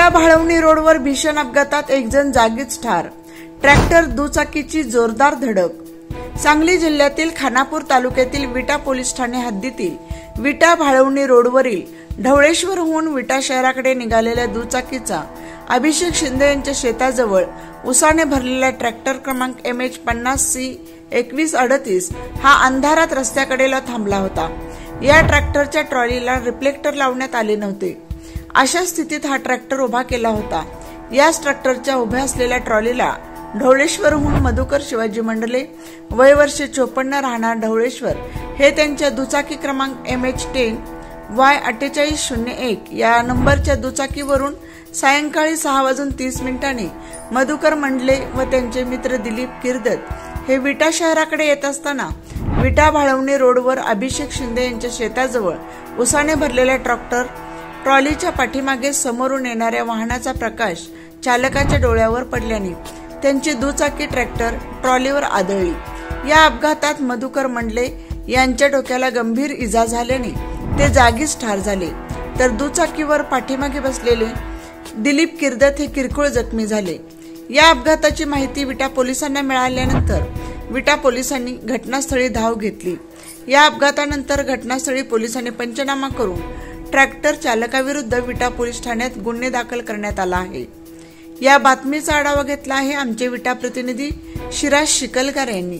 भाळवणी रोडवर भीषण अपघातात एक जण जागीच ठार। ट्रॅक्टर दुचाकीची जोरदार धडक। सांगली जिल्ह्यातील खानापूर तालुक्यातील विटा पोलीस ठाणे हद्दीतील विटा भाळवणी रोडवरील ढवळेश्वरहून विटा शहराकडे निघालेल्या दुचाकीचा अभिषेक शिंदे यांच्या शेताजवळ उसाने भरलेला ट्रॅक्टर क्रमांक MH50C2138 हा अंधारात रस्त्याकडेला थांबला होता। या ट्रॅक्टरच्या ट्रॉलीला रिफ्लेक्टर लावण्यात आले नव्हते। अशा स्थितीत हा ट्रॅक्टर उभा केला होता। याच ट्रॅक्टरच्या उभ्या असलेल्या ट्रॉलीला ढवळेश्वरहून मधुकर शिवाजी मंडले वय वर्ष 54 राहणार ढवळेश्वर हे त्यांच्या दुचाकी क्रमांक MH10Y4801 या नंबरच्या दुचाकीवरून सायंकाळी 6:30 मधुकर मंडले व त्यांचे मित्र दिलीप किर्दत हे विटा शहराकडे येत असताना विटा भाळवणी रोडवर अभिषेक शिंदे यांच्या शेताजवळ उसाने भरलेल्या ट्रॉलीच्या पाठीमागे समोरून येणाऱ्या वाहनाचा प्रकाश चालकाच्या डोळ्यावर पडल्याने त्यांची दुचाकी ट्रॅक्टर ट्रॉलीवर आदळली। या अपघातात मधुकर मंडले यांच्या डोक्याला गंभीर इजा झाल्याने ते जागीच ठार झाले, तर दुचाकीवर पाठीमागे बसलेले दिलीप किर्दत हे किरकोळ जखमी झाले। या अपघाताची माहिती विटा पोलिसांना मिळाल्यानंतर विटा पोलिसांनी घटनास्थळी धाव घेतली। या अपघातानंतर घटनास्थळी पोलिसांनी पंचनामा करून ट्रॅक्टर चालकाविरुद्ध विटा पोलीस ठाण्यात गुन्हे दाखल करण्यात आला आहे। या बातमीचा आढावा घेतला आहे आमचे विटा प्रतिनिधी शिराज शिकलकर यांनी।